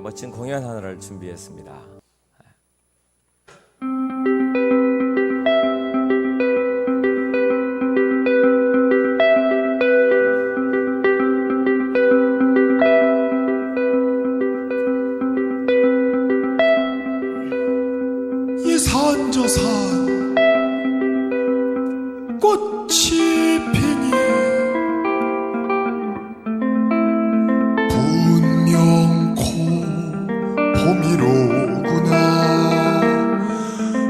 멋진 공연 하나를 준비했습니다. 이 산 저 산 꽃이 피니 분명코 봄이로구나.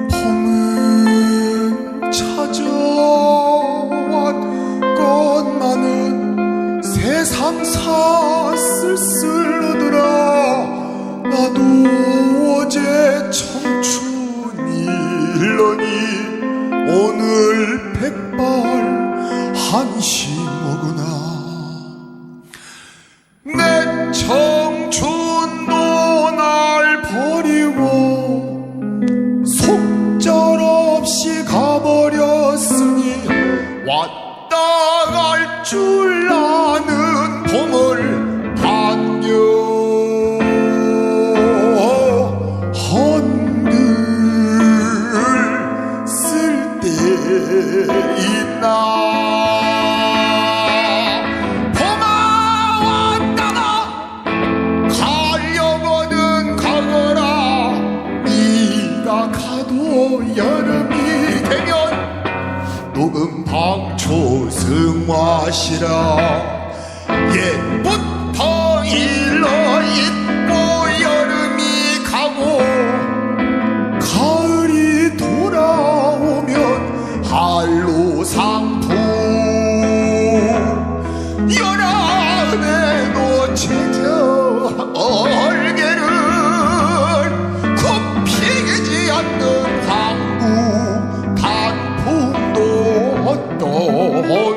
봄은 찾아왔건 나는 세상사 쓸쓸하더라. 나도 어제 청춘이 일러니 오늘 백발 한심하구나. 내 청춘도 날 버리고 속절없이 가버렸으니 왔다 갈 줄 아는 봄을 안녕 헌들 쓸 때 있나. 봄아 왔다가 가려거든 가거라. 네가 가도 여름이 되면 녹음 방초 승화시라. 옛부터 일러 있고 여름이 가고 가을이 돌아오면 한로상풍 연안에 놓치져 얼개를 굽히지 않는 항구 단풍도 어떠하고.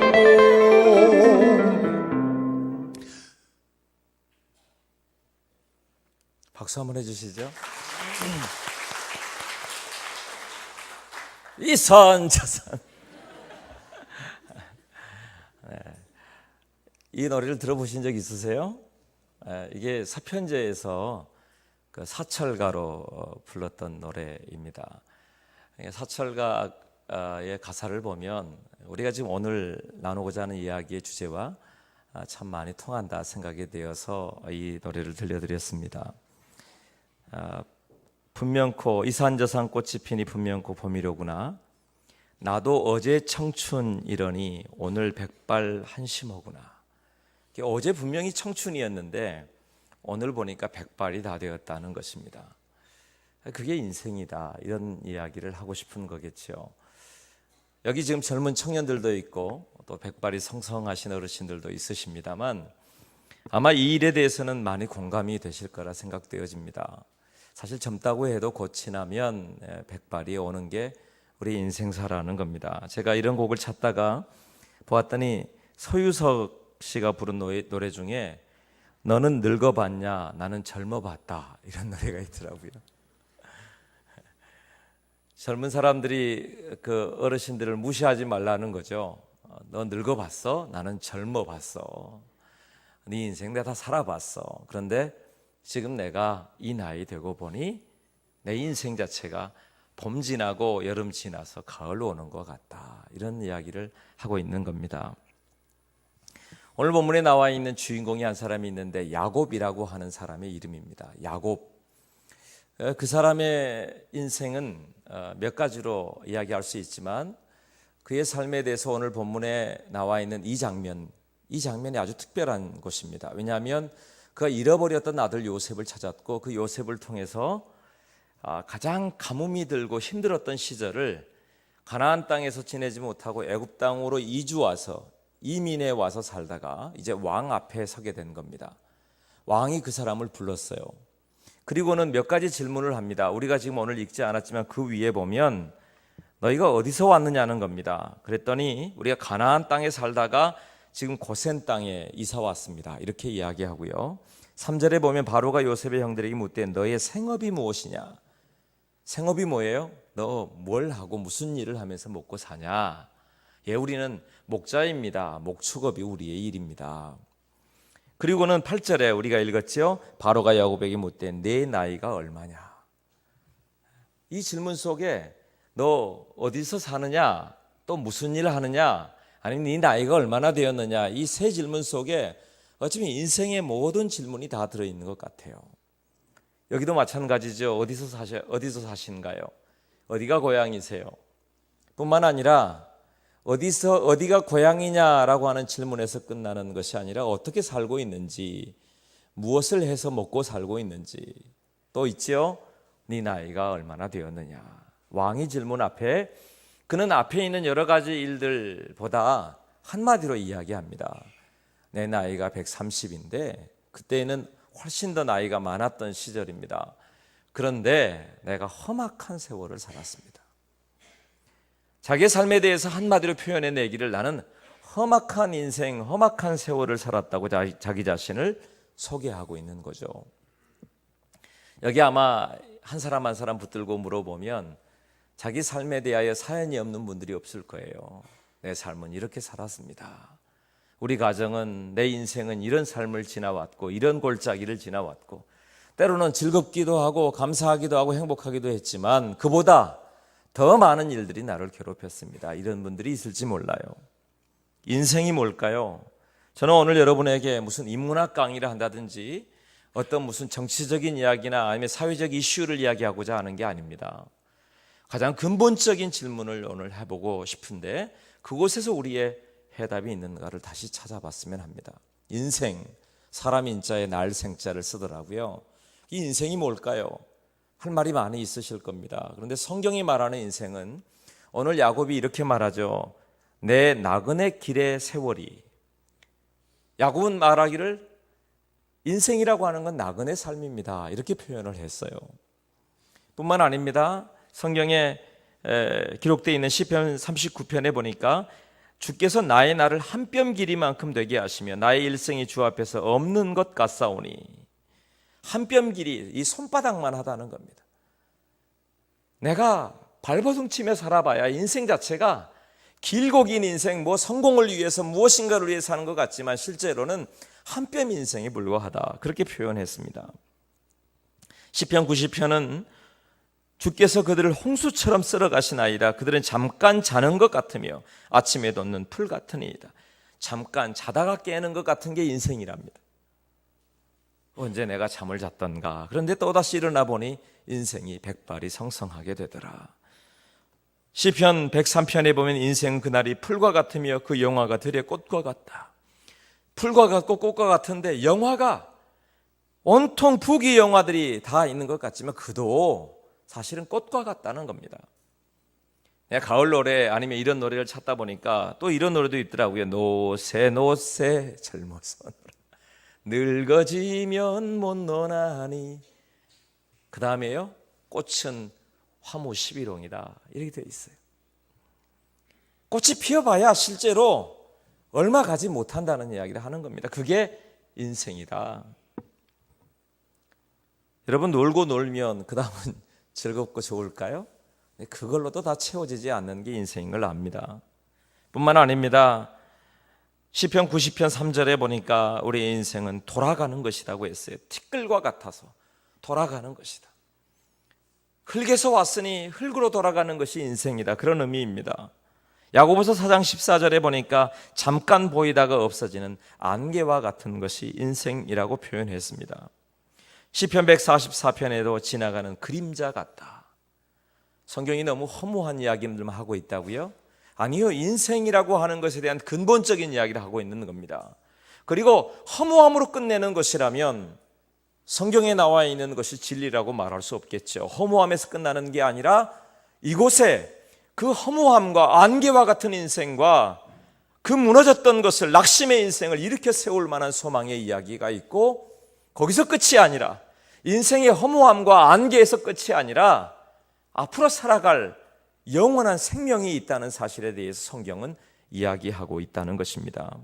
박수 한번 해주시죠. 이 산 저 산. 이 노래를 들어보신 적 있으세요? 이게 사편제에서 그 사철가로 불렀던 노래입니다. 사철가의 가사를 보면 우리가 지금 오늘 나누고자 하는 이야기의 주제와 참 많이 통한다 생각이 되어서 이 노래를 들려드렸습니다. 분명코 이산저산 꽃이 피니 분명코 봄이로구나. 나도 어제 청춘이러니 오늘 백발 한심하구나. 어제 분명히 청춘이었는데 오늘 보니까 백발이 다 되었다는 것입니다. 그게 인생이다, 이런 이야기를 하고 싶은 거겠죠. 여기 지금 젊은 청년들도 있고 또 백발이 성성하신 어르신들도 있으십니다만 아마 이 일에 대해서는 많이 공감이 되실 거라 생각되어집니다. 사실 젊다고 해도 곧 지나면 백발이 오는 게 우리 인생사라는 겁니다. 제가 이런 곡을 찾다가 보았더니 서유석 씨가 부른 노래 중에 너는 늙어봤냐 나는 젊어봤다, 이런 노래가 있더라고요. 젊은 사람들이 그 어르신들을 무시하지 말라는 거죠. 너 늙어봤어? 나는 젊어봤어. 네 인생 내가 다 살아봤어. 그런데 지금 내가 이 나이 되고 보니 내 인생 자체가 봄 지나고 여름 지나서 가을 오는 것 같다, 이런 이야기를 하고 있는 겁니다. 오늘 본문에 나와 있는 주인공이 한 사람이 있는데 야곱이라고 하는 사람의 이름입니다. 야곱. 그 사람의 인생은 몇 가지로 이야기할 수 있지만 그의 삶에 대해서 오늘 본문에 나와 있는 이 장면이 아주 특별한 것입니다. 왜냐하면 그가 잃어버렸던 아들 요셉을 찾았고 그 요셉을 통해서 가장 가뭄이 들고 힘들었던 시절을 가나안 땅에서 지내지 못하고 애굽 땅으로 이민해 와서 살다가 이제 왕 앞에 서게 된 겁니다. 왕이 그 사람을 불렀어요. 그리고는 몇 가지 질문을 합니다. 우리가 지금 오늘 읽지 않았지만 그 위에 보면 너희가 어디서 왔느냐는 겁니다. 그랬더니 우리가 가나안 땅에 살다가 지금 고센 땅에 이사 왔습니다, 이렇게 이야기하고요. 3절에 보면 바로가 요셉의 형들에게 묻되 너의 생업이 무엇이냐? 생업이 뭐예요? 너 뭘 하고 무슨 일을 하면서 먹고 사냐? 우리는 목자입니다. 목축업이 우리의 일입니다. 그리고는 8절에 우리가 읽었죠. 바로가 야곱에게 묻되 내 나이가 얼마냐. 이 질문 속에 너 어디서 사느냐, 또 무슨 일을 하느냐, 아니면 네 나이가 얼마나 되었느냐, 이 세 질문 속에 어쩌면 인생의 모든 질문이 다 들어있는 것 같아요. 여기도 마찬가지죠. 어디서 사신가요? 어디가 고향이세요? 뿐만 아니라 어디가 고향이냐라고 하는 질문에서 끝나는 것이 아니라 어떻게 살고 있는지, 무엇을 해서 먹고 살고 있는지, 또 있지요. 네 나이가 얼마나 되었느냐. 왕이 질문 앞에 그는 앞에 있는 여러 가지 일들보다 한마디로 이야기합니다. 내 나이가 130인데 그때는 훨씬 더 나이가 많았던 시절입니다. 그런데 내가 험악한 세월을 살았습니다. 자기의 삶에 대해서 한마디로 표현해내기를 나는 험악한 인생, 험악한 세월을 살았다고 자기 자신을 소개하고 있는 거죠. 여기 아마 한 사람 한 사람 붙들고 물어보면 자기 삶에 대하여 사연이 없는 분들이 없을 거예요. 내 삶은 이렇게 살았습니다. 우리 가정은, 내 인생은 이런 삶을 지나왔고 이런 골짜기를 지나왔고 때로는 즐겁기도 하고 감사하기도 하고 행복하기도 했지만 그보다 더 많은 일들이 나를 괴롭혔습니다. 이런 분들이 있을지 몰라요. 인생이 뭘까요? 저는 오늘 여러분에게 무슨 인문학 강의를 한다든지 어떤 무슨 정치적인 이야기나 아니면 사회적 이슈를 이야기하고자 하는 게 아닙니다. 가장 근본적인 질문을 오늘 해보고 싶은데 그곳에서 우리의 해답이 있는가를 다시 찾아봤으면 합니다. 인생, 사람 인자에 날 생자를 쓰더라고요. 이 인생이 뭘까요? 할 말이 많이 있으실 겁니다. 그런데 성경이 말하는 인생은 오늘 야곱이 이렇게 말하죠. 내 나그네 길의 세월이. 야곱은 말하기를 인생이라고 하는 건 나그네 삶입니다. 이렇게 표현을 했어요. 뿐만 아닙니다. 성경에 기록되어 있는 시편 39편에 보니까 주께서 나의 날을 한 뼘 길이만큼 되게 하시며 나의 일생이 주 앞에서 없는 것 같사오니. 한 뼘 길이 이 손바닥만 하다는 겁니다. 내가 발버둥 치며 살아봐야 인생 자체가 길고 긴 인생, 뭐 성공을 위해서 무엇인가를 위해 사는 것 같지만 실제로는 한 뼘 인생에 불과하다. 그렇게 표현했습니다. 시편 90편은 주께서 그들을 홍수처럼 쓸어가시나이다. 그들은 잠깐 자는 것 같으며 아침에 돋는 풀 같으니이다. 잠깐 자다가 깨는 것 같은 게 인생이랍니다. 언제 내가 잠을 잤던가. 그런데 또다시 일어나 보니 인생이 백발이 성성하게 되더라. 시편 103편에 보면 인생 그날이 풀과 같으며 그 영화가 들의 꽃과 같다. 풀과 같고 꽃과 같은데 영화가 온통 부귀 영화들이 다 있는 것 같지만 그도 사실은 꽃과 같다는 겁니다. 내가 가을 노래 아니면 이런 노래를 찾다 보니까 또 이런 노래도 있더라고요. 노새 노새 젊어서 늙어지면 못 노나니. 그 다음에요. 꽃은 화무 11홍이다. 이렇게 되어 있어요. 꽃이 피어봐야 실제로 얼마 가지 못한다는 이야기를 하는 겁니다. 그게 인생이다. 여러분 놀고 놀면 그 다음은 즐겁고 좋을까요? 그걸로도 다 채워지지 않는 게 인생인 걸 압니다. 뿐만 아닙니다. 시편 90편 3절에 보니까 우리의 인생은 돌아가는 것이라고 했어요. 티끌과 같아서 돌아가는 것이다. 흙에서 왔으니 흙으로 돌아가는 것이 인생이다. 그런 의미입니다. 야고보서 4장 14절에 보니까 잠깐 보이다가 없어지는 안개와 같은 것이 인생이라고 표현했습니다. 시편 144편에도 지나가는 그림자 같다. 성경이 너무 허무한 이야기들만 하고 있다고요? 아니요, 인생이라고 하는 것에 대한 근본적인 이야기를 하고 있는 겁니다. 그리고 허무함으로 끝내는 것이라면 성경에 나와 있는 것이 진리라고 말할 수 없겠죠. 허무함에서 끝나는 게 아니라 이곳에 그 허무함과 안개와 같은 인생과 그 무너졌던 것을, 낙심의 인생을 일으켜 세울 만한 소망의 이야기가 있고, 거기서 끝이 아니라 인생의 허무함과 안개에서 끝이 아니라 앞으로 살아갈 영원한 생명이 있다는 사실에 대해서 성경은 이야기하고 있다는 것입니다.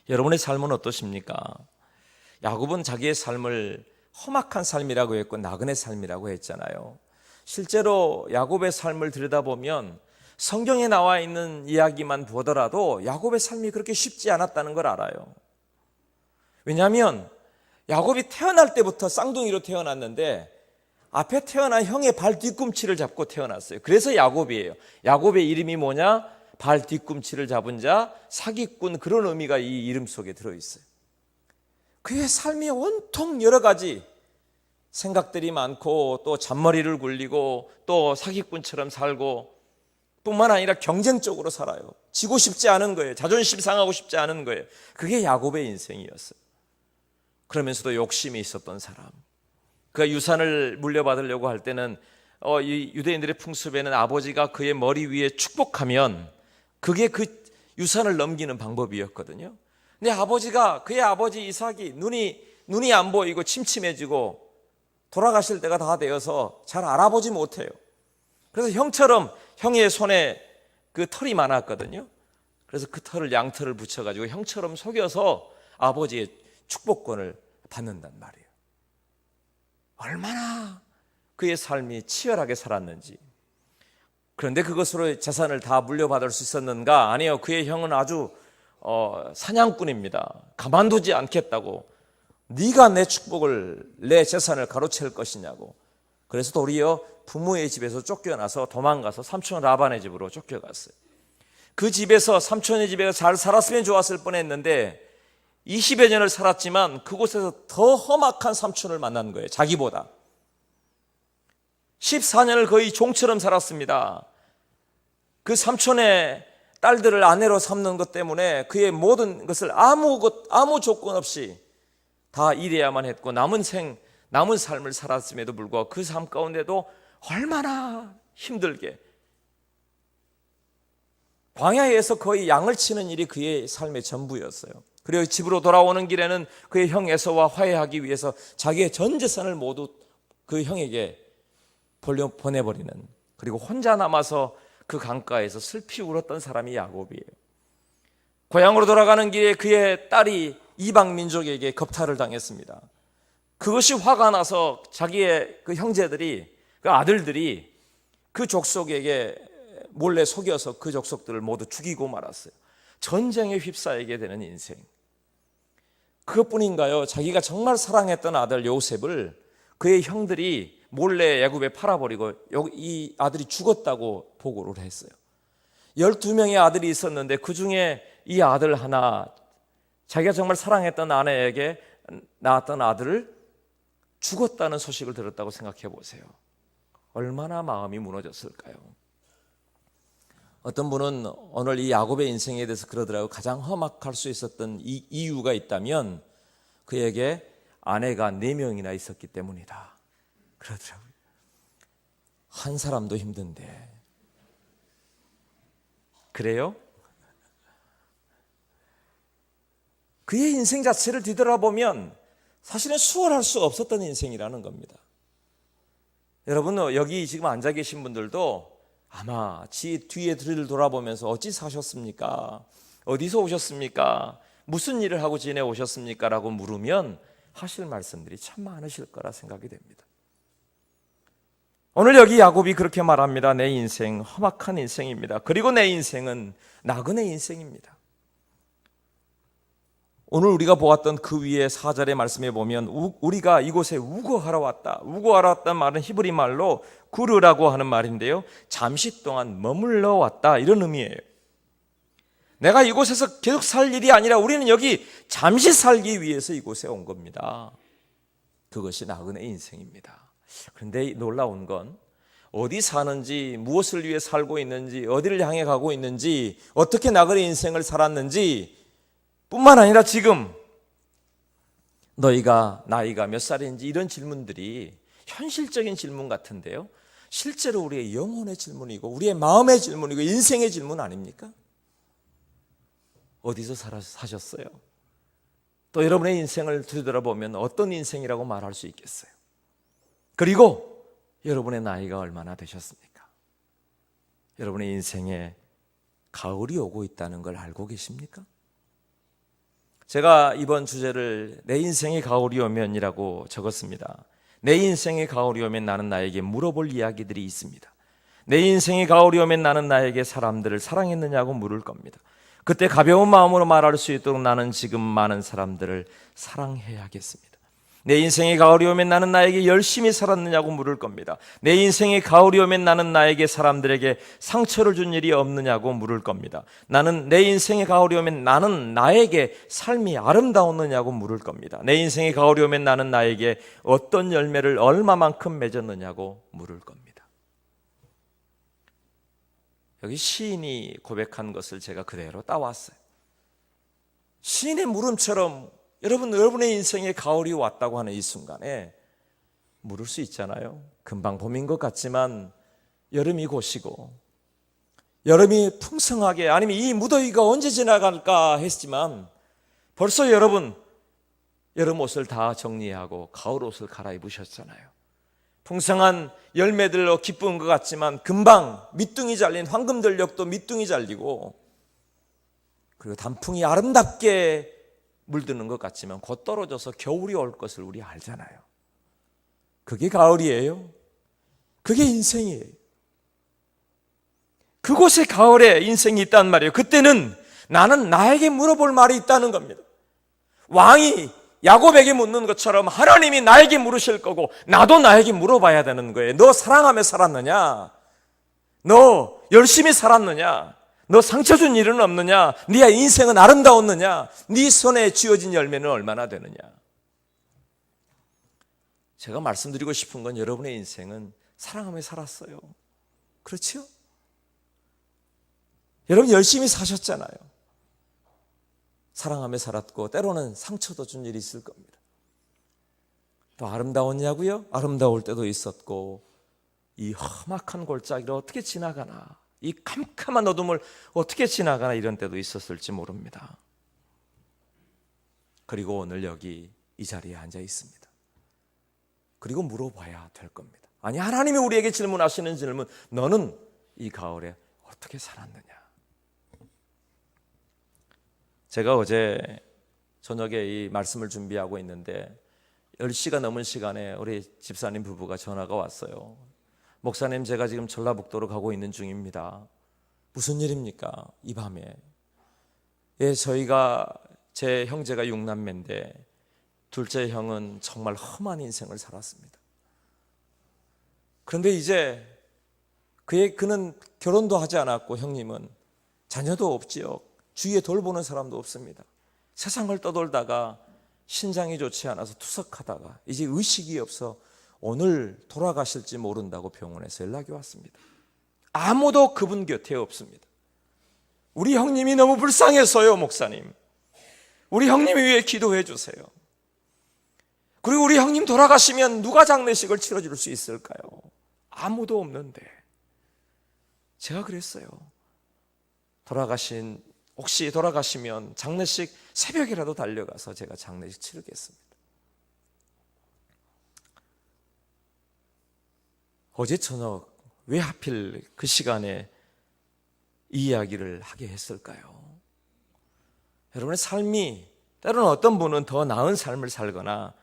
여러분의 삶은 어떠십니까? 야곱은 자기의 삶을 험악한 삶이라고 했고 나그네 삶이라고 했잖아요. 실제로 야곱의 삶을 들여다보면 성경에 나와 있는 이야기만 보더라도 야곱의 삶이 그렇게 쉽지 않았다는 걸 알아요. 왜냐하면 야곱이 태어날 때부터 쌍둥이로 태어났는데 앞에 태어난 형의 발 뒤꿈치를 잡고 태어났어요. 그래서 야곱이에요. 야곱의 이름이 뭐냐? 발 뒤꿈치를 잡은 자, 사기꾼, 그런 의미가 이 이름 속에 들어있어요. 그의 삶이 온통 여러 가지 생각들이 많고 또 잔머리를 굴리고 또 사기꾼처럼 살고 뿐만 아니라 경쟁적으로 살아요. 지고 싶지 않은 거예요. 자존심 상하고 싶지 않은 거예요. 그게 야곱의 인생이었어요. 그러면서도 욕심이 있었던 사람. 그가 유산을 물려받으려고 할 때는 이 유대인들의 풍습에는 아버지가 그의 머리 위에 축복하면 그게 그 유산을 넘기는 방법이었거든요. 근데 그의 아버지 이삭이 눈이 안 보이고 침침해지고 돌아가실 때가 다 되어서 잘 알아보지 못해요. 그래서 형의 손에 그 털이 많았거든요. 그래서 그 털을 양털을 붙여가지고 형처럼 속여서 아버지의 축복권을 받는단 말이에요. 얼마나 그의 삶이 치열하게 살았는지. 그런데 그것으로 재산을 다 물려받을 수 있었는가? 아니요. 그의 형은 아주 사냥꾼입니다. 가만두지 않겠다고. 네가 내 축복을, 내 재산을 가로챌 것이냐고. 그래서 도리어 부모의 집에서 쫓겨나서 도망가서 삼촌 라반의 집으로 쫓겨갔어요. 그 집에서, 삼촌의 집에서 잘 살았으면 좋았을 뻔했는데 20여 년을 살았지만 그곳에서 더 험악한 삼촌을 만난 거예요. 자기보다. 14년을 거의 종처럼 살았습니다. 그 삼촌의 딸들을 아내로 삼는 것 때문에 그의 모든 것을 아무 조건 없이 다 일해야만 했고 남은 삶을 살았음에도 불구하고 그 삶 가운데도 얼마나 힘들게 광야에서 거의 양을 치는 일이 그의 삶의 전부였어요. 그리고 집으로 돌아오는 길에는 그의 형 에서와 화해하기 위해서 자기의 전 재산을 모두 그 형에게 보내버리는, 그리고 혼자 남아서 그 강가에서 슬피 울었던 사람이 야곱이에요. 고향으로 돌아가는 길에 그의 딸이 이방 민족에게 겁탈을 당했습니다. 그것이 화가 나서 자기의 그 형제들이, 그 아들들이 그 족속에게 몰래 속여서 그 족속들을 모두 죽이고 말았어요. 전쟁에 휩싸이게 되는 인생. 그것뿐인가요? 자기가 정말 사랑했던 아들 요셉을 그의 형들이 몰래 애굽에 팔아버리고 이 아들이 죽었다고 보고를 했어요. 12명의 아들이 있었는데 그 중에 이 아들 하나, 자기가 정말 사랑했던 아내에게 낳았던 아들을 죽었다는 소식을 들었다고 생각해 보세요. 얼마나 마음이 무너졌을까요? 어떤 분은 오늘 이 야곱의 인생에 대해서 그러더라고요. 가장 험악할 수 있었던 이유가 있다면 그에게 아내가 4명이나 있었기 때문이다 그러더라고요. 한 사람도 힘든데. 그래요? 그의 인생 자체를 뒤돌아보면 사실은 수월할 수 없었던 인생이라는 겁니다. 여러분, 여기 지금 앉아 계신 분들도 아마 지 뒤에 뒤를 돌아보면서 어찌 사셨습니까? 어디서 오셨습니까? 무슨 일을 하고 지내오셨습니까? 라고 물으면 하실 말씀들이 참 많으실 거라 생각이 됩니다. 오늘 여기 야곱이 그렇게 말합니다. 내 인생 험악한 인생입니다. 그리고 내 인생은 나그네 인생입니다. 오늘 우리가 보았던 그 위에 4절의 말씀에 보면 우리가 이곳에 우거하러 왔다. 우거하러 왔다는 말은 히브리 말로 구르라고 하는 말인데요, 잠시 동안 머물러 왔다, 이런 의미예요. 내가 이곳에서 계속 살 일이 아니라 우리는 여기 잠시 살기 위해서 이곳에 온 겁니다. 그것이 나그네 인생입니다. 그런데 놀라운 건 어디 사는지, 무엇을 위해 살고 있는지, 어디를 향해 가고 있는지, 어떻게 나그네 인생을 살았는지 뿐만 아니라 지금 너희가 나이가 몇 살인지, 이런 질문들이 현실적인 질문 같은데요, 실제로 우리의 영혼의 질문이고 우리의 마음의 질문이고 인생의 질문 아닙니까? 어디서 사셨어요? 또 여러분의 인생을 되돌아보면 어떤 인생이라고 말할 수 있겠어요? 그리고 여러분의 나이가 얼마나 되셨습니까? 여러분의 인생에 가을이 오고 있다는 걸 알고 계십니까? 제가 이번 주제를 내 인생의 가을이 오면이라고 적었습니다. 내 인생의 가을이 오면 나는 나에게 물어볼 이야기들이 있습니다. 내 인생의 가을이 오면 나는 나에게 사람들을 사랑했느냐고 물을 겁니다. 그때 가벼운 마음으로 말할 수 있도록 나는 지금 많은 사람들을 사랑해야겠습니다. 내 인생의 가을이 오면 나는 나에게 열심히 살았느냐고 물을 겁니다. 내 인생의 가을이 오면 나는 나에게 사람들에게 상처를 준 일이 없느냐고 물을 겁니다. 나는 내 인생의 가을이 오면 나는 나에게 삶이 아름다웠느냐고 물을 겁니다. 내 인생의 가을이 오면 나는 나에게 어떤 열매를 얼마만큼 맺었느냐고 물을 겁니다. 여기 시인이 고백한 것을 제가 그대로 따왔어요. 시인의 물음처럼 여러분의 인생에 가을이 왔다고 하는 이 순간에 물을 수 있잖아요. 금방 봄인 것 같지만 여름이 곧이고 여름이 풍성하게, 아니면 이 무더위가 언제 지나갈까 했지만 벌써 여러분 여름 옷을 다 정리하고 가을 옷을 갈아입으셨잖아요. 풍성한 열매들로 기쁜 것 같지만 금방 밑둥이 잘린 황금들녘도 밑둥이 잘리고, 그리고 단풍이 아름답게 물드는 것 같지만 곧 떨어져서 겨울이 올 것을 우리 알잖아요. 그게 가을이에요. 그게 인생이에요. 그곳에 가을에 인생이 있단 말이에요. 그때는 나는 나에게 물어볼 말이 있다는 겁니다. 왕이 야곱에게 묻는 것처럼 하나님이 나에게 물으실 거고 나도 나에게 물어봐야 되는 거예요. 너 사랑하며 살았느냐? 너 열심히 살았느냐? 너 상처 준 일은 없느냐? 네 인생은 아름다웠느냐? 네 손에 쥐어진 열매는 얼마나 되느냐? 제가 말씀드리고 싶은 건 여러분의 인생은 사랑하며 살았어요. 그렇죠? 여러분 열심히 사셨잖아요. 사랑하며 살았고 때로는 상처도 준 일이 있을 겁니다. 또 아름다웠냐고요? 아름다울 때도 있었고, 이 험악한 골짜기를 어떻게 지나가나, 이 캄캄한 어둠을 어떻게 지나가나 이런 때도 있었을지 모릅니다. 그리고 오늘 여기 이 자리에 앉아 있습니다. 그리고 물어봐야 될 겁니다. 아니, 하나님이 우리에게 질문하시는 질문, 너는 이 가을에 어떻게 살았느냐? 제가 어제 저녁에 이 말씀을 준비하고 있는데 10시가 넘은 시간에 우리 집사님 부부가 전화가 왔어요. 목사님, 제가 지금 전라북도로 가고 있는 중입니다. 무슨 일입니까? 이 밤에. 예, 제 형제가 6남매인데 둘째 형은 정말 험한 인생을 살았습니다. 그런데 이제 그는 결혼도 하지 않았고 형님은 자녀도 없지요. 주위에 돌보는 사람도 없습니다. 세상을 떠돌다가 신장이 좋지 않아서 투석하다가 이제 의식이 없어 오늘 돌아가실지 모른다고 병원에서 연락이 왔습니다. 아무도 그분 곁에 없습니다. 우리 형님이 너무 불쌍해서요, 목사님. 우리 형님을 위해 기도해 주세요. 그리고 우리 형님 돌아가시면 누가 장례식을 치러줄 수 있을까요? 아무도 없는데. 제가 그랬어요. 혹시 돌아가시면 장례식 새벽이라도 달려가서 제가 장례식 치르겠습니다. 어제 저녁 왜 하필 그 시간에 이 이야기를 하게 했을까요? 여러분의 삶이 때로는 어떤 분은 더 나은 삶을 살거나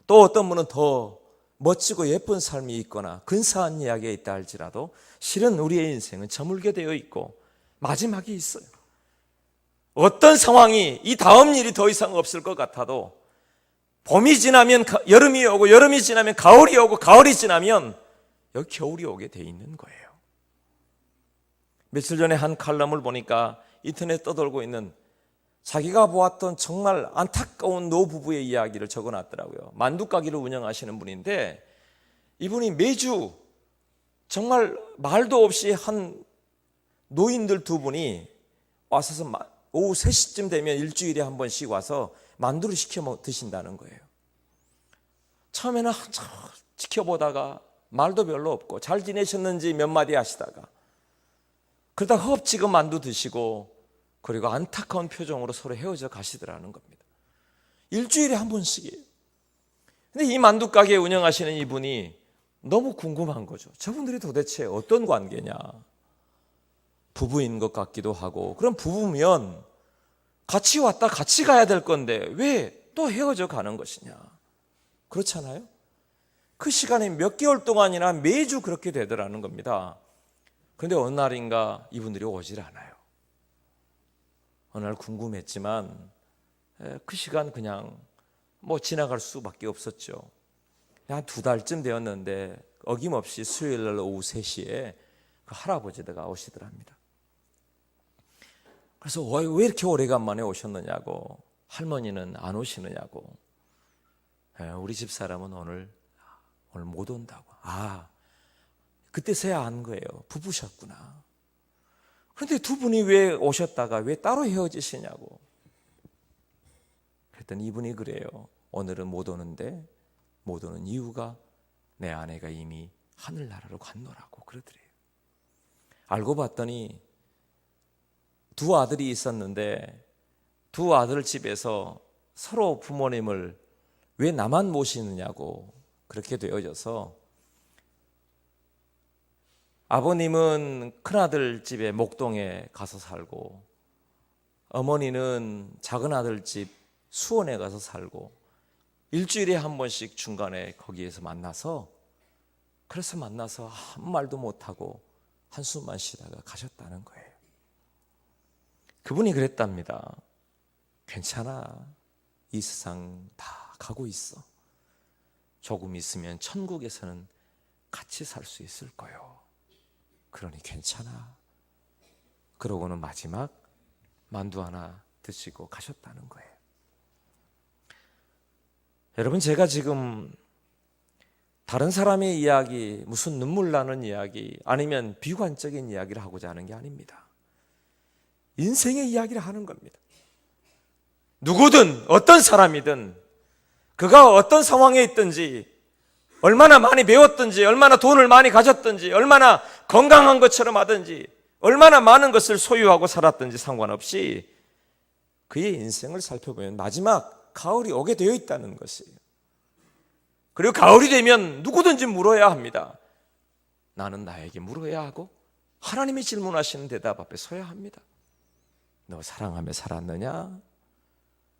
또 어떤 분은 더 멋지고 예쁜 삶이 있거나 근사한 이야기가 있다 할지라도 실은 우리의 인생은 저물게 되어 있고 마지막이 있어요. 어떤 상황이 이 다음 일이 더 이상 없을 것 같아도 봄이 지나면 여름이 오고 여름이 지나면 가을이 오고 가을이 지나면 여기 겨울이 오게 돼 있는 거예요. 며칠 전에 한 칼럼을 보니까 인터넷 떠돌고 있는 자기가 보았던 정말 안타까운 노부부의 이야기를 적어놨더라고요. 만두가게를 운영하시는 분인데 이분이 매주 정말 말도 없이 한 노인들 두 분이 와서 오후 3시쯤 되면 일주일에 한 번씩 와서 만두를 시켜 드신다는 거예요. 처음에는 한참 지켜보다가 말도 별로 없고 잘 지내셨는지 몇 마디 하시다가 그러다 허겁지겁 만두 드시고 그리고 안타까운 표정으로 서로 헤어져 가시더라는 겁니다. 일주일에 한 번씩이에요. 근데 이 만두가게 운영하시는 이분이 너무 궁금한 거죠. 저분들이 도대체 어떤 관계냐? 부부인 것 같기도 하고, 그럼 부부면 같이 왔다 같이 가야 될 건데 왜 또 헤어져 가는 것이냐? 그렇잖아요? 그 시간에 몇 개월 동안이나 매주 그렇게 되더라는 겁니다. 그런데 어느 날인가 이분들이 오질 않아요. 어느 날 궁금했지만 그 시간 그냥 지나갈 수밖에 없었죠. 한 2달쯤 되었는데 어김없이 수요일 날 오후 3시에 그 할아버지가 오시더랍니다. 그래서 왜 이렇게 오래간만에 오셨느냐고, 할머니는 안 오시느냐고. 우리 집사람은 오늘 못 온다고. 그때서야 안 거예요. 부부셨구나. 그런데 두 분이 왜 오셨다가 왜 따로 헤어지시냐고. 그랬더니 이분이 그래요. 오늘은 못 오는데 못 오는 이유가 내 아내가 이미 하늘나라로 갔노라고 그러더래요. 알고 봤더니 두 아들이 있었는데 두 아들 집에서 서로 부모님을 왜 나만 모시느냐고 그렇게 되어져서 아버님은 큰아들 집에 목동에 가서 살고 어머니는 작은아들 집 수원에 가서 살고 일주일에 한 번씩 중간에 거기에서 만나서 아무 말도 못하고 한숨만 쉬다가 가셨다는 거예요. 그분이 그랬답니다. 괜찮아. 이 세상 다 가고 있어. 조금 있으면 천국에서는 같이 살 수 있을 거요. 그러니 괜찮아. 그러고는 마지막 만두 하나 드시고 가셨다는 거예요. 여러분, 제가 지금 다른 사람의 이야기, 무슨 눈물 나는 이야기, 아니면 비관적인 이야기를 하고자 하는 게 아닙니다. 인생의 이야기를 하는 겁니다. 누구든 어떤 사람이든 그가 어떤 상황에 있든지, 얼마나 많이 배웠든지, 얼마나 돈을 많이 가졌든지, 얼마나 건강한 것처럼 하든지, 얼마나 많은 것을 소유하고 살았든지 상관없이 그의 인생을 살펴보면 마지막 가을이 오게 되어 있다는 것이에요. 그리고 가을이 되면 누구든지 물어야 합니다. 나는 나에게 물어야 하고 하나님이 질문하시는 대답 앞에 서야 합니다. 너 사랑하며 살았느냐?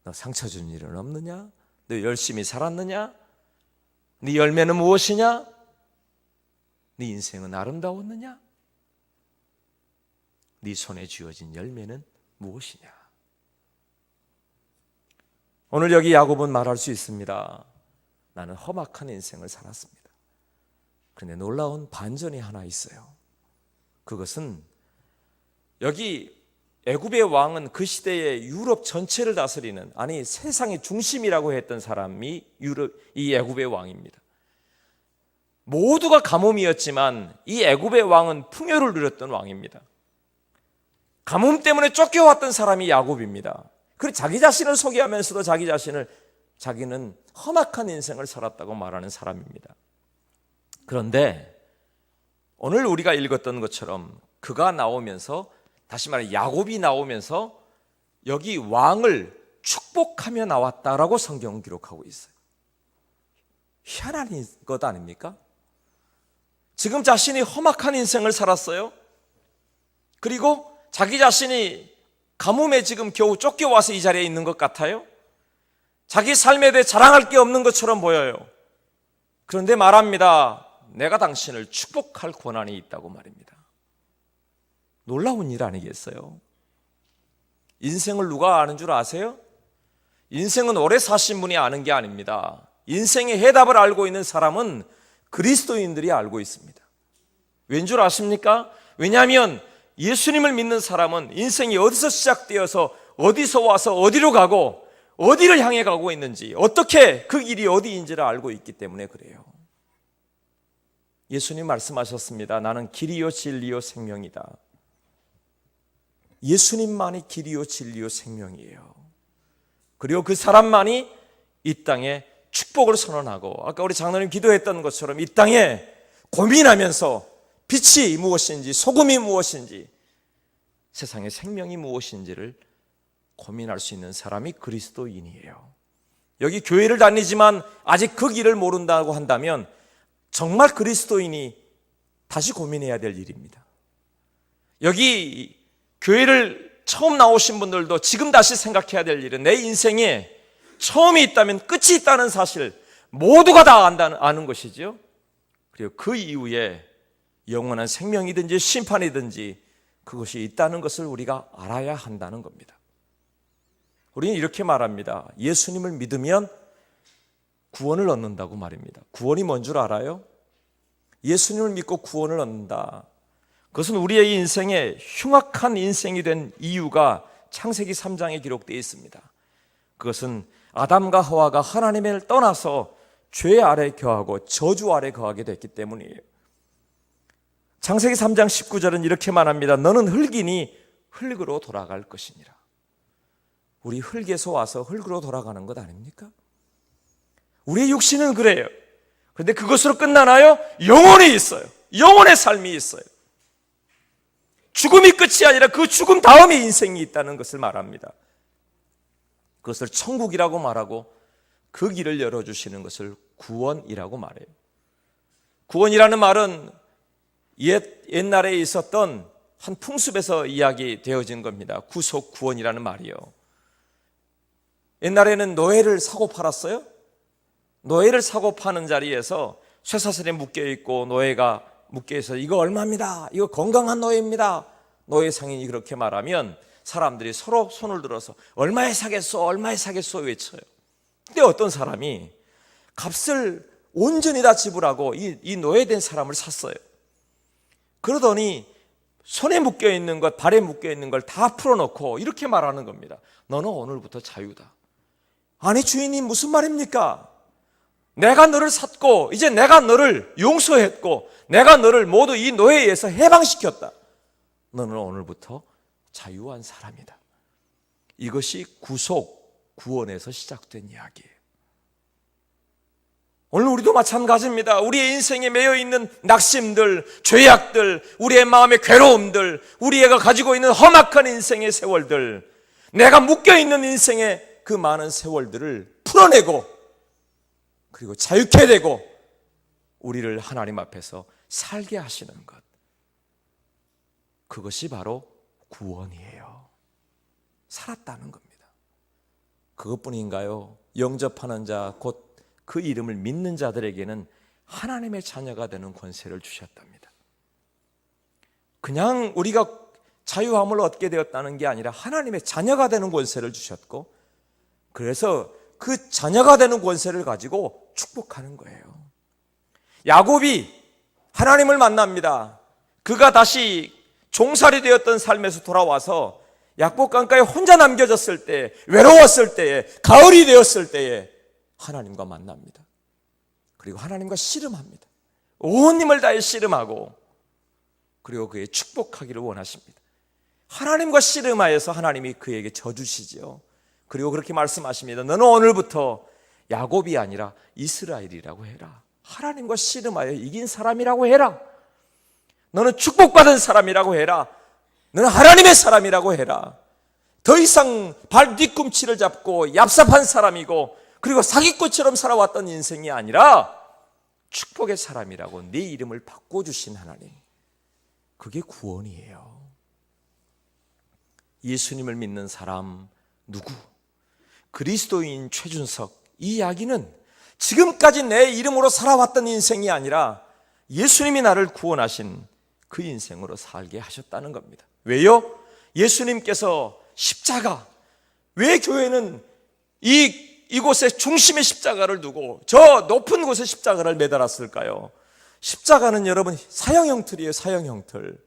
너 상처 준 일은 없느냐? 너 열심히 살았느냐? 네 열매는 무엇이냐? 네 인생은 아름다웠느냐? 네 손에 쥐어진 열매는 무엇이냐? 오늘 여기 야곱은 말할 수 있습니다. 나는 험악한 인생을 살았습니다. 그런데 놀라운 반전이 하나 있어요. 그것은 여기 애굽의 왕은 그 시대의 유럽 전체를 다스리는, 아니 세상의 중심이라고 했던 사람이 이 애굽의 왕입니다. 모두가 가뭄이었지만 이 애굽의 왕은 풍요를 누렸던 왕입니다. 가뭄 때문에 쫓겨왔던 사람이 야곱입니다. 그리고 자기 자신을 소개하면서도 자기는 험악한 인생을 살았다고 말하는 사람입니다. 그런데 오늘 우리가 읽었던 것처럼 그가 나오면서, 다시 말해 야곱이 나오면서 여기 왕을 축복하며 나왔다라고 성경은 기록하고 있어요. 희한한 것 아닙니까? 지금 자신이 험악한 인생을 살았어요. 그리고 자기 자신이 가뭄에 지금 겨우 쫓겨와서 이 자리에 있는 것 같아요. 자기 삶에 대해 자랑할 게 없는 것처럼 보여요. 그런데 말합니다. 내가 당신을 축복할 권한이 있다고 말입니다. 놀라운 일 아니겠어요? 인생을 누가 아는 줄 아세요? 인생은 오래 사신 분이 아는 게 아닙니다. 인생의 해답을 알고 있는 사람은 그리스도인들이 알고 있습니다. 왠 줄 아십니까? 왜냐하면 예수님을 믿는 사람은 인생이 어디서 시작되어서 어디서 와서 어디로 가고 어디를 향해 가고 있는지, 어떻게 그 길이 어디인지를 알고 있기 때문에 그래요. 예수님 말씀하셨습니다. 나는 길이요 진리요 생명이다. 예수님만이 길이요 진리요 생명이에요. 그리고 그 사람만이 이 땅에 축복을 선언하고, 아까 우리 장로님 기도했던 것처럼 이 땅에 고민하면서 빛이 무엇인지, 소금이 무엇인지, 세상의 생명이 무엇인지를 고민할 수 있는 사람이 그리스도인이에요. 여기 교회를 다니지만 아직 그 길을 모른다고 한다면 정말 그리스도인이 다시 고민해야 될 일입니다. 여기 교회를 처음 나오신 분들도 지금 다시 생각해야 될 일은, 내 인생에 처음이 있다면 끝이 있다는 사실 모두가 다 아는 것이죠. 그리고 그 이후에 영원한 생명이든지 심판이든지 그것이 있다는 것을 우리가 알아야 한다는 겁니다. 우리는 이렇게 말합니다. 예수님을 믿으면 구원을 얻는다고 말입니다. 구원이 뭔 줄 알아요? 예수님을 믿고 구원을 얻는다. 그것은 우리의 인생에 흉악한 인생이 된 이유가 창세기 3장에 기록되어 있습니다. 그것은 아담과 하와가 하나님을 떠나서 죄 아래 거하고 저주 아래 거하게 됐기 때문이에요. 창세기 3장 19절은 이렇게 말합니다. 너는 흙이니 흙으로 돌아갈 것이니라. 우리 흙에서 와서 흙으로 돌아가는 것 아닙니까? 우리의 육신은 그래요. 그런데 그것으로 끝나나요? 영혼이 있어요. 영혼의 삶이 있어요. 죽음이 끝이 아니라 그 죽음 다음에 인생이 있다는 것을 말합니다. 그것을 천국이라고 말하고 그 길을 열어주시는 것을 구원이라고 말해요. 구원이라는 말은 옛날에 있었던 한 풍습에서 이야기되어진 겁니다. 구속 구원이라는 말이요. 옛날에는 노예를 사고 팔았어요. 노예를 사고 파는 자리에서 쇠사슬에 묶여있고 노예가 묶여있어 이거 얼마입니다. 이거 건강한 노예입니다. 노예 상인이 그렇게 말하면 사람들이 서로 손을 들어서 얼마에 사겠소 얼마에 사겠소 외쳐요. 근데 어떤 사람이 값을 온전히 다 지불하고 이 노예된 사람을 샀어요. 그러더니 손에 묶여있는 것 발에 묶여있는 걸 다 풀어놓고 이렇게 말하는 겁니다. 너는 오늘부터 자유다. 아니 주인님 무슨 말입니까? 내가 너를 샀고 이제 내가 너를 용서했고 내가 너를 모두 이 노예에 의해서 해방시켰다. 너는 오늘부터 자유한 사람이다. 이것이 구속, 구원에서 시작된 이야기예요. 오늘 우리도 마찬가지입니다. 우리의 인생에 매여있는 낙심들, 죄악들, 우리의 마음의 괴로움들, 우리가 가지고 있는 험악한 인생의 세월들, 내가 묶여있는 인생의 그 많은 세월들을 풀어내고 그리고 자유케 되고 우리를 하나님 앞에서 살게 하시는 것, 그것이 바로 구원이에요. 살았다는 겁니다. 그것뿐인가요? 영접하는 자, 곧 그 이름을 믿는 자들에게는 하나님의 자녀가 되는 권세를 주셨답니다. 그냥 우리가 자유함을 얻게 되었다는 게 아니라 하나님의 자녀가 되는 권세를 주셨고, 그래서 그 자녀가 되는 권세를 가지고 축복하는 거예요. 야곱이 하나님을 만납니다. 그가 다시 종살이 되었던 삶에서 돌아와서 약복 강가에 혼자 남겨졌을 때, 외로웠을 때에, 가을이 되었을 때에 하나님과 만납니다. 그리고 하나님과 씨름합니다. 온 힘을 다해 씨름하고 그리고 그의 축복하기를 원하십니다. 하나님과 씨름하여서 하나님이 그에게 져주시죠. 그리고 그렇게 말씀하십니다. 너는 오늘부터 야곱이 아니라 이스라엘이라고 해라. 하나님과 씨름하여 이긴 사람이라고 해라. 너는 축복받은 사람이라고 해라. 너는 하나님의 사람이라고 해라. 더 이상 발 뒤꿈치를 잡고 얍삽한 사람이고 그리고 사기꾼처럼 살아왔던 인생이 아니라 축복의 사람이라고 네 이름을 바꿔주신 하나님, 그게 구원이에요. 예수님을 믿는 사람 누구? 그리스도인 최준석. 이 이야기는 지금까지 내 이름으로 살아왔던 인생이 아니라 예수님이 나를 구원하신 그 인생으로 살게 하셨다는 겁니다. 왜요? 예수님께서 십자가, 왜 교회는 이곳에 중심의 십자가를 두고 저 높은 곳에 십자가를 매달았을까요? 십자가는 여러분 사형형틀이에요. 사형형틀.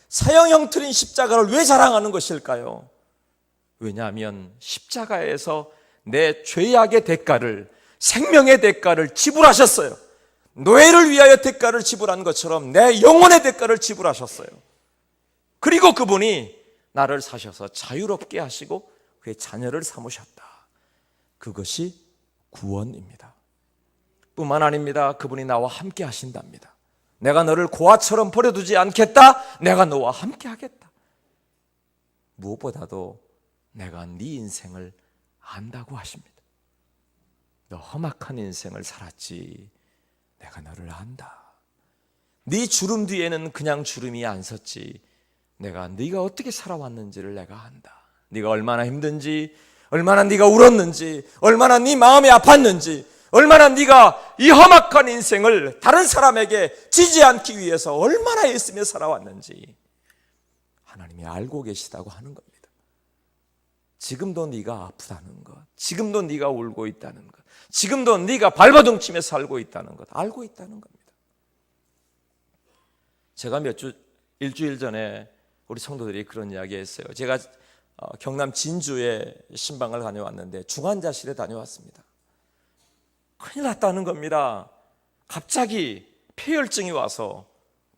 사형형틀인 십자가를 왜 자랑하는 것일까요? 왜냐하면 십자가에서 내 죄악의 대가를, 생명의 대가를 지불하셨어요. 노예를 위하여 대가를 지불한 것처럼 내 영혼의 대가를 지불하셨어요. 그리고 그분이 나를 사셔서 자유롭게 하시고 그의 자녀를 삼으셨다. 그것이 구원입니다. 뿐만 아닙니다. 그분이 나와 함께 하신답니다. 내가 너를 고아처럼 버려두지 않겠다. 내가 너와 함께 하겠다. 무엇보다도 내가 네 인생을 안다고 하십니다. 너 험악한 인생을 살았지. 내가 너를 안다. 네 주름 뒤에는 그냥 주름이 안 섰지. 내가 네가 어떻게 살아왔는지를 내가 안다. 네가 얼마나 힘든지, 얼마나 네가 울었는지, 얼마나 네 마음이 아팠는지, 얼마나 네가 이 험악한 인생을 다른 사람에게 지지 않기 위해서 얼마나 애쓰며 살아왔는지 하나님이 알고 계시다고 하는 겁니다. 지금도 네가 아프다는 것, 지금도 네가 울고 있다는 것, 지금도 네가 발버둥치며 살고 있다는 것 알고 있다는 겁니다. 제가 일주일 전에 우리 성도들이 그런 이야기 했어요. 제가 경남 진주에 신방을 다녀왔는데 중환자실에 다녀왔습니다. 큰일 났다는 겁니다. 갑자기 폐혈증이 와서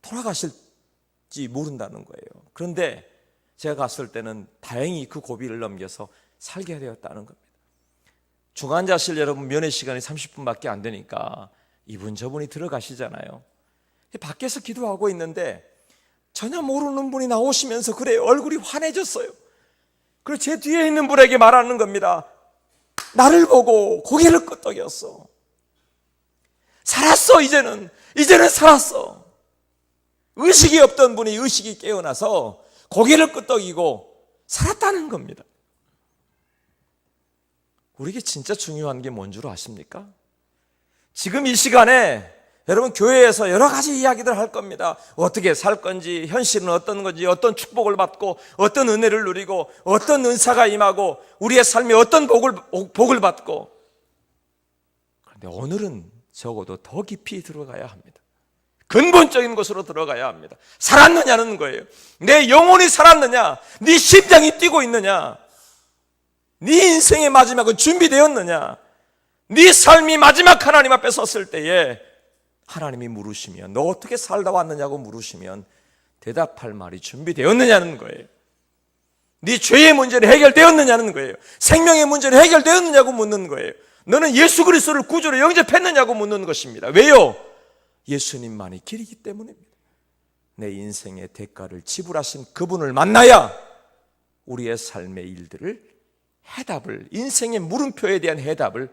돌아가실지 모른다는 거예요. 그런데 제가 갔을 때는 다행히 그 고비를 넘겨서 살게 되었다는 겁니다. 중환자실 여러분 면회 시간이 30분밖에 안 되니까 이분 저분이 들어가시잖아요. 밖에서 기도하고 있는데 전혀 모르는 분이 나오시면서 그래요. 얼굴이 환해졌어요. 그리고 제 뒤에 있는 분에게 말하는 겁니다. 나를 보고 고개를 끄덕였어. 살았어. 이제는 살았어. 의식이 없던 분이 의식이 깨어나서 고개를 끄덕이고 살았다는 겁니다. 우리에게 진짜 중요한 게 뭔 줄 아십니까? 지금 이 시간에 여러분 교회에서 여러 가지 이야기들 할 겁니다. 어떻게 살 건지, 현실은 어떤 건지, 어떤 축복을 받고, 어떤 은혜를 누리고, 어떤 은사가 임하고, 우리의 삶에 어떤 복을 받고. 그런데 오늘은 적어도 더 깊이 들어가야 합니다. 근본적인 곳으로 들어가야 합니다. 살았느냐는 거예요. 내 영혼이 살았느냐? 네 심장이 뛰고 있느냐? 네 인생의 마지막은 준비되었느냐? 네 삶이 마지막 하나님 앞에 섰을 때에 하나님이 물으시면 너 어떻게 살다 왔느냐고 물으시면 대답할 말이 준비되었느냐는 거예요. 네 죄의 문제는 해결되었느냐는 거예요. 생명의 문제는 해결되었느냐고 묻는 거예요. 너는 예수 그리스도를 구주로 영접했느냐고 묻는 것입니다. 왜요? 예수님만이 길이기 때문입니다. 내 인생의 대가를 지불하신 그분을 만나야 우리의 삶의 일들을 해답을, 인생의 물음표에 대한 해답을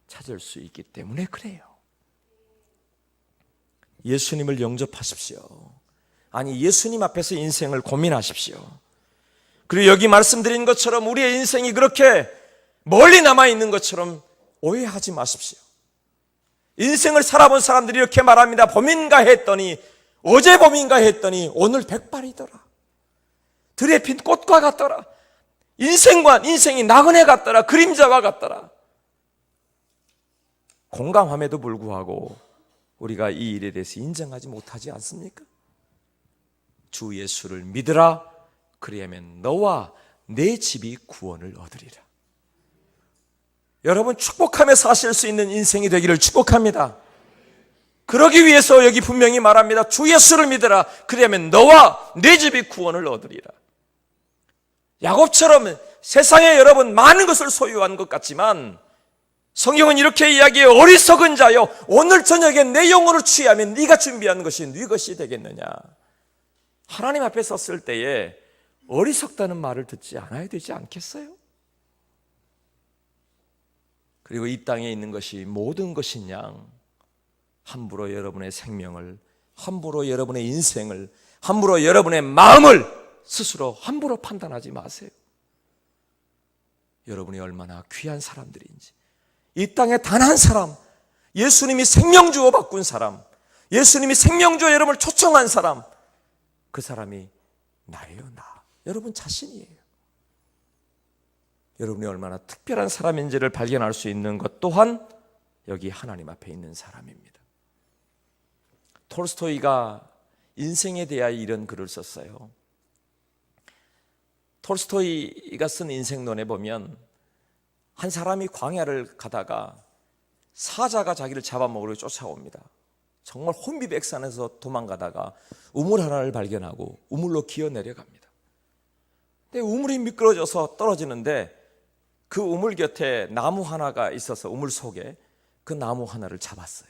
찾을 수 있기 때문에 그래요. 예수님을 영접하십시오. 아니, 예수님 앞에서 인생을 고민하십시오. 그리고 여기 말씀드린 것처럼 우리의 인생이 그렇게 멀리 남아있는 것처럼 오해하지 마십시오. 인생을 살아본 사람들이 이렇게 말합니다. 봄인가 했더니, 어제 봄인가 했더니 오늘 백발이더라. 들에 핀 꽃과 같더라. 인생이 나그네 같더라. 그림자와 같더라. 공감함에도 불구하고 우리가 이 일에 대해서 인정하지 못하지 않습니까? 주 예수를 믿으라. 그리하면 너와 내 집이 구원을 얻으리라. 여러분, 축복하며 사실 수 있는 인생이 되기를 축복합니다. 그러기 위해서 여기 분명히 말합니다. 주 예수를 믿으라. 그리하면 너와 내 집이 구원을 얻으리라. 야곱처럼 세상에 여러분 많은 것을 소유한 것 같지만 성경은 이렇게 이야기해요. 어리석은 자여, 오늘 저녁에 내 영혼을 취하면 네가 준비한 것이 네 것이 되겠느냐. 하나님 앞에 섰을 때에 어리석다는 말을 듣지 않아야 되지 않겠어요? 그리고 이 땅에 있는 것이 모든 것인 양 함부로 여러분의 생명을, 함부로 여러분의 인생을, 함부로 여러분의 마음을 스스로 함부로 판단하지 마세요. 여러분이 얼마나 귀한 사람들인지, 이 땅에 단 한 사람, 예수님이 생명 주어 바꾼 사람, 예수님이 생명 주어 여러분을 초청한 사람, 그 사람이 나예요. 나, 여러분 자신이에요. 여러분이 얼마나 특별한 사람인지를 발견할 수 있는 것 또한 여기 하나님 앞에 있는 사람입니다. 톨스토이가 인생에 대하여 이런 글을 썼어요. 톨스토이가 쓴 인생론에 보면 한 사람이 광야를 가다가 사자가 자기를 잡아먹으려 쫓아옵니다. 정말 혼비백산에서 도망가다가 우물 하나를 발견하고 우물로 기어 내려갑니다. 근데 우물이 미끄러져서 떨어지는데 그 우물 곁에 나무 하나가 있어서 우물 속에 그 나무 하나를 잡았어요.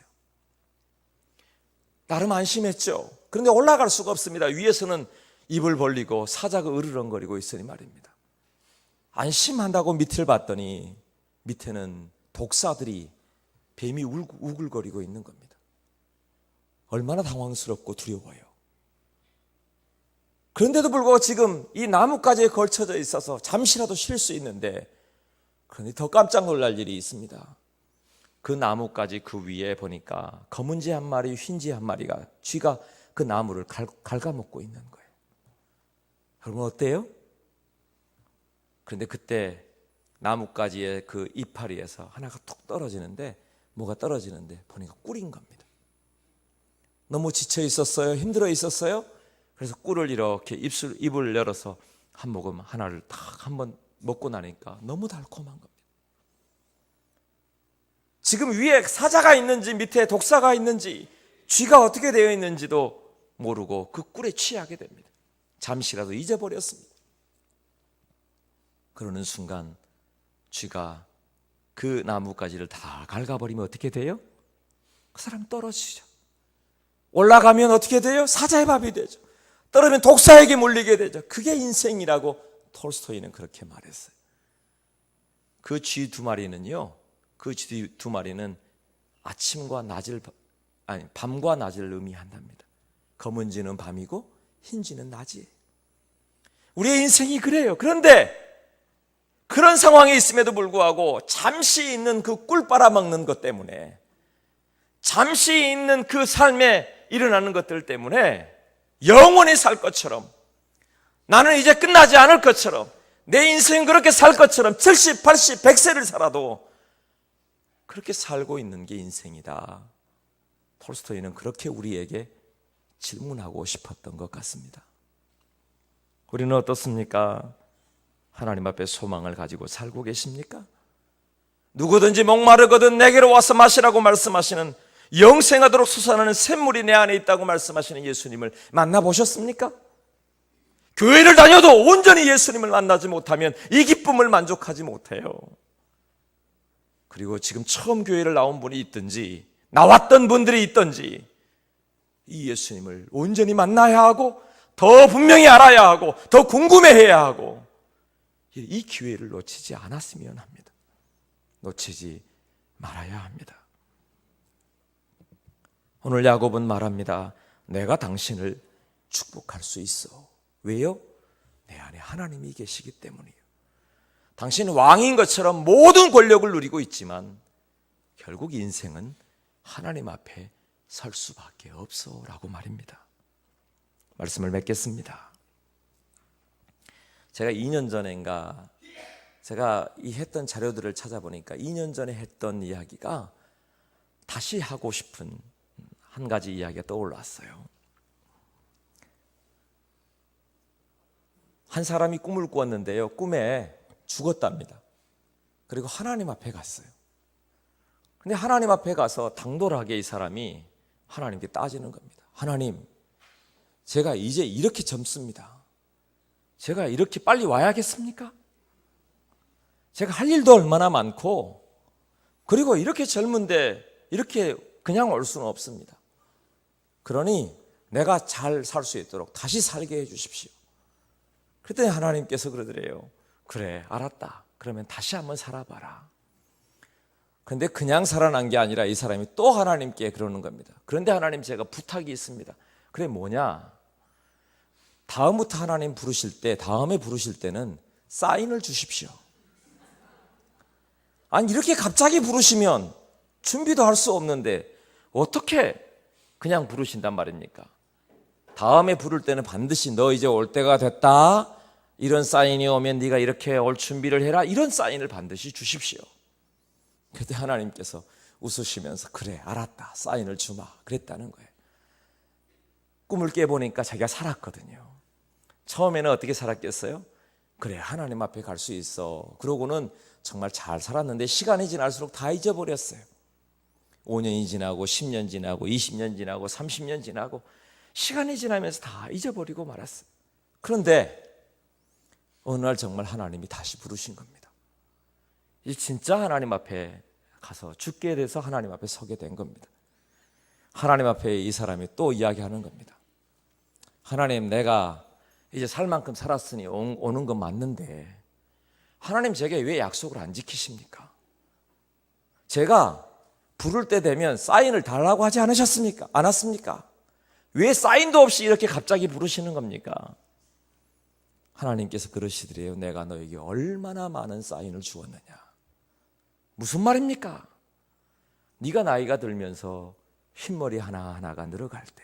나름 안심했죠. 그런데 올라갈 수가 없습니다. 위에서는 입을 벌리고 사자가 으르렁거리고 있으니 말입니다. 안심한다고 밑을 봤더니 밑에는 독사들이, 뱀이 우글거리고 있는 겁니다. 얼마나 당황스럽고 두려워요. 그런데도 불구하고 지금 이 나뭇가지에 걸쳐져 있어서 잠시라도 쉴 수 있는데, 그런데 더 깜짝 놀랄 일이 있습니다. 그 나뭇가지 그 위에 보니까 검은 쥐 한 마리, 흰 쥐 한 마리가, 쥐가 그 나무를 갉아먹고 있는 거예요. 여러분 어때요? 그런데 그때 나뭇가지의 그 이파리에서 하나가 툭 떨어지는데, 뭐가 떨어지는데 보니까 꿀인 겁니다. 너무 지쳐 있었어요? 힘들어 있었어요? 그래서 꿀을 이렇게 입을 열어서 한 모금 하나를 딱 한번 먹고 나니까 너무 달콤한 겁니다. 지금 위에 사자가 있는지 밑에 독사가 있는지 쥐가 어떻게 되어 있는지도 모르고 그 꿀에 취하게 됩니다. 잠시라도 잊어버렸습니다. 그러는 순간 쥐가 그 나뭇가지를 다 갉아버리면 어떻게 돼요? 그 사람 떨어지죠. 올라가면 어떻게 돼요? 사자의 밥이 되죠. 떨어지면 독사에게 물리게 되죠. 그게 인생이라고 톨스토이는 그렇게 말했어요. 그 쥐 두 마리는요, 그 쥐 두 마리는 밤과 낮을 의미한답니다. 검은 쥐는 밤이고 흰 쥐는 낮이에요. 우리의 인생이 그래요. 그런데 그런 상황에 있음에도 불구하고 잠시 있는 그 꿀 빨아먹는 것 때문에, 잠시 있는 그 삶에 일어나는 것들 때문에 영원히 살 것처럼, 나는 이제 끝나지 않을 것처럼, 내 인생 그렇게 살 것처럼 70, 80, 100세를 살아도 그렇게 살고 있는 게 인생이다. 톨스토이는 그렇게 우리에게 질문하고 싶었던 것 같습니다. 우리는 어떻습니까? 하나님 앞에 소망을 가지고 살고 계십니까? 누구든지 목마르거든 내게로 와서 마시라고 말씀하시는, 영생하도록 솟아나는 샘물이 내 안에 있다고 말씀하시는 예수님을 만나보셨습니까? 교회를 다녀도 온전히 예수님을 만나지 못하면 이 기쁨을 만족하지 못해요. 그리고 지금 처음 교회를 나온 분이 있든지 나왔던 분들이 있든지 이 예수님을 온전히 만나야 하고, 더 분명히 알아야 하고, 더 궁금해해야 하고, 이 기회를 놓치지 않았으면 합니다. 놓치지 말아야 합니다. 오늘 야곱은 말합니다. 내가 당신을 축복할 수 있어. 왜요? 내 안에 하나님이 계시기 때문이에요. 당신은 왕인 것처럼 모든 권력을 누리고 있지만 결국 인생은 하나님 앞에 설 수밖에 없어 라고 말입니다. 말씀을 맺겠습니다. 제가 2년 전인가 제가 이 했던 자료들을 찾아보니까 2년 전에 했던 이야기가 다시 하고 싶은 한 가지 이야기가 떠올랐어요. 한 사람이 꿈을 꾸었는데요, 꿈에 죽었답니다. 그리고 하나님 앞에 갔어요. 근데 하나님 앞에 가서 당돌하게 이 사람이 하나님께 따지는 겁니다. 하나님, 제가 이제 이렇게 젊습니다. 제가 이렇게 빨리 와야겠습니까? 제가 할 일도 얼마나 많고, 그리고 이렇게 젊은데 이렇게 그냥 올 수는 없습니다. 그러니 내가 잘 살 수 있도록 다시 살게 해 주십시오. 그랬더니 하나님께서 그러더래요. 그래, 알았다. 그러면 다시 한번 살아봐라. 그런데 그냥 살아난 게 아니라 이 사람이 또 하나님께 그러는 겁니다. 그런데 하나님, 제가 부탁이 있습니다. 그래, 뭐냐? 다음부터 하나님 부르실 때, 다음에 부르실 때는 사인을 주십시오. 아니, 이렇게 갑자기 부르시면 준비도 할 수 없는데 어떻게 그냥 부르신단 말입니까? 다음에 부를 때는 반드시 너 이제 올 때가 됐다, 이런 사인이 오면 네가 이렇게 올 준비를 해라, 이런 사인을 반드시 주십시오. 그때 하나님께서 웃으시면서 그래, 알았다, 사인을 주마, 그랬다는 거예요. 꿈을 깨보니까 자기가 살았거든요. 처음에는 어떻게 살았겠어요? 그래, 하나님 앞에 갈 수 있어. 그러고는 정말 잘 살았는데 시간이 지날수록 다 잊어버렸어요. 5년이 지나고 10년 지나고 20년 지나고 30년 지나고 시간이 지나면서 다 잊어버리고 말았어요. 그런데 어느 날 정말 하나님이 다시 부르신 겁니다. 이 진짜 하나님 앞에 가서 죽게 돼서 하나님 앞에 서게 된 겁니다. 하나님 앞에 이 사람이 또 이야기하는 겁니다. 하나님, 내가 이제 살 만큼 살았으니 오는 건 맞는데 하나님, 제게 왜 약속을 안 지키십니까? 제가 부를 때 되면 사인을 달라고 하지 않으셨습니까? 않았습니까? 왜 사인도 없이 이렇게 갑자기 부르시는 겁니까? 하나님께서 그러시더래요. 내가 너에게 얼마나 많은 사인을 주었느냐. 무슨 말입니까? 네가 나이가 들면서 흰머리 하나하나가 늘어갈 때,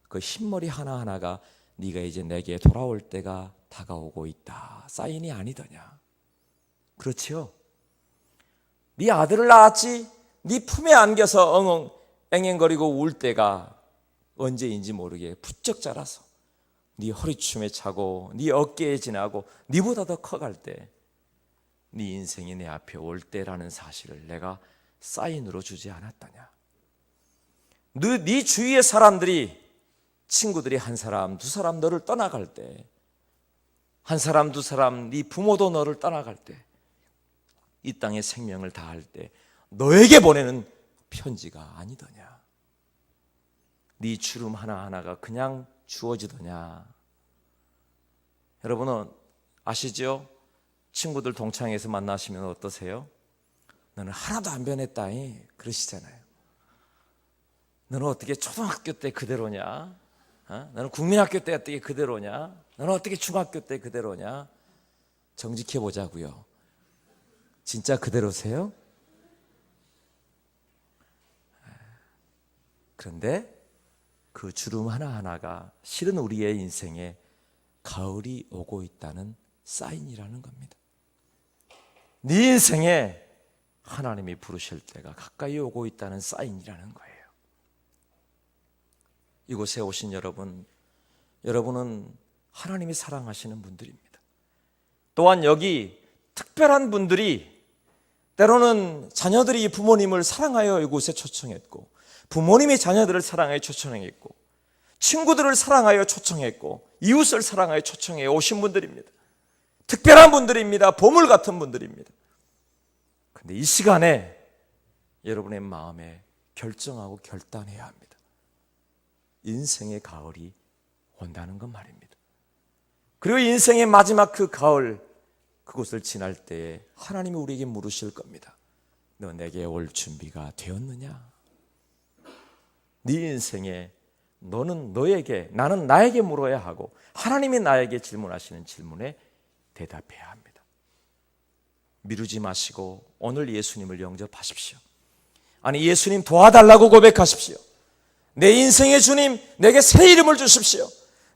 그 흰머리 하나하나가 네가 이제 내게 돌아올 때가 다가오고 있다, 사인이 아니더냐. 그렇지요? 네 아들을 낳았지 네 품에 안겨서 엉엉 앵앵거리고 울 때가 언제인지 모르게 부쩍 자라서 네 허리춤에 차고 네 어깨에 지나고 네보다 더 커갈 때 네 인생이 내 앞에 올 때라는 사실을 내가 사인으로 주지 않았다냐. 네 주위의 사람들이, 친구들이 한 사람 두 사람 너를 떠나갈 때, 한 사람 두 사람 네 부모도 너를 떠나갈 때, 이 땅에 생명을 다할 때 너에게 보내는 편지가 아니더냐. 네 주름 하나하나가 그냥 주어지더냐. 여러분은 아시죠? 친구들 동창회에서 만나시면 어떠세요? 너는 하나도 안 변했다니 그러시잖아요. 너는 어떻게 초등학교 때 그대로냐? 너는 국민학교 때 어떻게 그대로냐? 너는 어떻게 중학교 때 그대로냐? 정직해 보자고요. 진짜 그대로세요? 그런데 그 주름 하나하나가 실은 우리의 인생에 가을이 오고 있다는 사인이라는 겁니다. 네 인생에 하나님이 부르실 때가 가까이 오고 있다는 사인이라는 거예요. 이곳에 오신 여러분, 여러분은 하나님이 사랑하시는 분들입니다. 또한 여기 특별한 분들이, 때로는 자녀들이 부모님을 사랑하여 이곳에 초청했고, 부모님이 자녀들을 사랑하여 초청했고, 친구들을 사랑하여 초청했고, 이웃을 사랑하여 초청해 오신 분들입니다. 특별한 분들입니다. 보물 같은 분들입니다. 그런데 이 시간에 여러분의 마음에 결정하고 결단해야 합니다. 인생의 가을이 온다는 것 말입니다. 그리고 인생의 마지막 그 가을, 그곳을 지날 때에 하나님이 우리에게 물으실 겁니다. 너 내게 올 준비가 되었느냐? 네 인생에 너는 너에게, 나는 나에게 물어야 하고 하나님이 나에게 질문하시는 질문에 대답해야 합니다. 미루지 마시고 오늘 예수님을 영접하십시오. 아니, 예수님 도와달라고 고백하십시오. 내 인생의 주님, 내게 새 이름을 주십시오.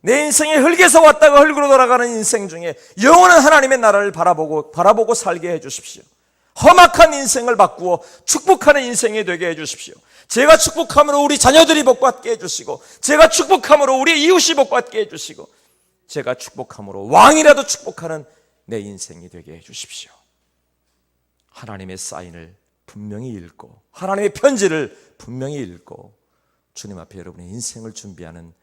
내 인생에 흙에서 왔다가 흙으로 돌아가는 인생 중에 영원한 하나님의 나라를 바라보고 살게 해주십시오. 험악한 인생을 바꾸어 축복하는 인생이 되게 해주십시오. 제가 축복함으로 우리 자녀들이 복받게 해주시고, 제가 축복함으로 우리 이웃이 복받게 해주시고, 제가 축복함으로 왕이라도 축복하는 내 인생이 되게 해주십시오. 하나님의 사인을 분명히 읽고, 하나님의 편지를 분명히 읽고, 주님 앞에 여러분의 인생을 준비하는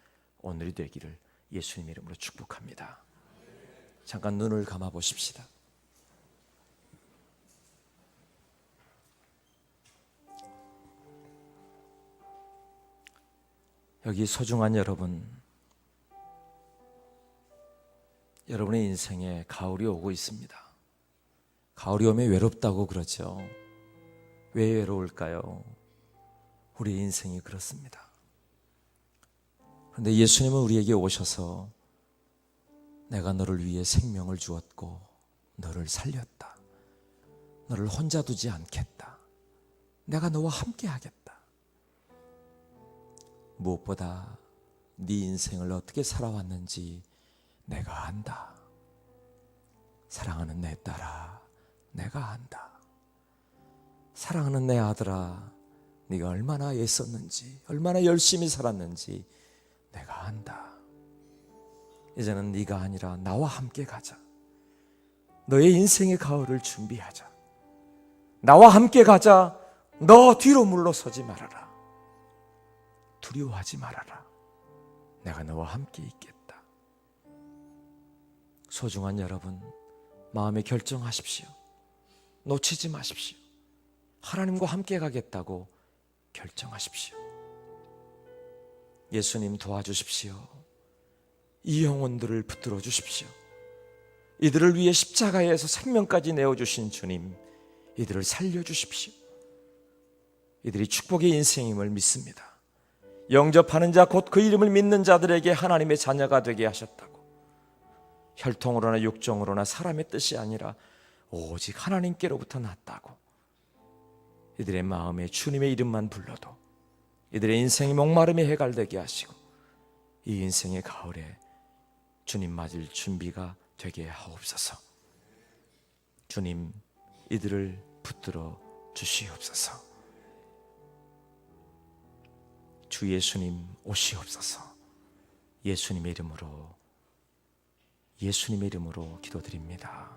오늘이 되기를 예수님 이름으로 축복합니다. 잠깐 눈을 감아 보십시다. 여기 소중한 여러분, 여러분의 인생에 가을이 오고 있습니다. 가을이 오면 외롭다고 그러죠. 왜 외로울까요? 우리 인생이 그렇습니다. 그런데 예수님은 우리에게 오셔서 내가 너를 위해 생명을 주었고 너를 살렸다. 너를 혼자 두지 않겠다. 내가 너와 함께 하겠다. 무엇보다 네 인생을 어떻게 살아왔는지 내가 안다. 사랑하는 내 딸아, 내가 안다. 사랑하는 내 아들아, 네가 얼마나 애썼는지, 얼마나 열심히 살았는지 내가 안다. 이제는 네가 아니라 나와 함께 가자. 너의 인생의 가을을 준비하자. 나와 함께 가자. 너 뒤로 물러서지 말아라. 두려워하지 말아라. 내가 너와 함께 있겠다. 소중한 여러분, 마음에 결정하십시오. 놓치지 마십시오. 하나님과 함께 가겠다고 결정하십시오. 예수님 도와주십시오. 이 영혼들을 붙들어 주십시오. 이들을 위해 십자가에서 생명까지 내어주신 주님, 이들을 살려주십시오. 이들이 축복의 인생임을 믿습니다. 영접하는 자, 곧 그 이름을 믿는 자들에게 하나님의 자녀가 되게 하셨다고. 혈통으로나 육정으로나 사람의 뜻이 아니라 오직 하나님께로부터 났다고. 이들의 마음에 주님의 이름만 불러도 이들의 인생이 목마름이 해갈되게 하시고, 이 인생의 가을에 주님 맞을 준비가 되게 하옵소서. 주님, 이들을 붙들어 주시옵소서. 주 예수님 오시옵소서. 예수님의 이름으로 기도드립니다.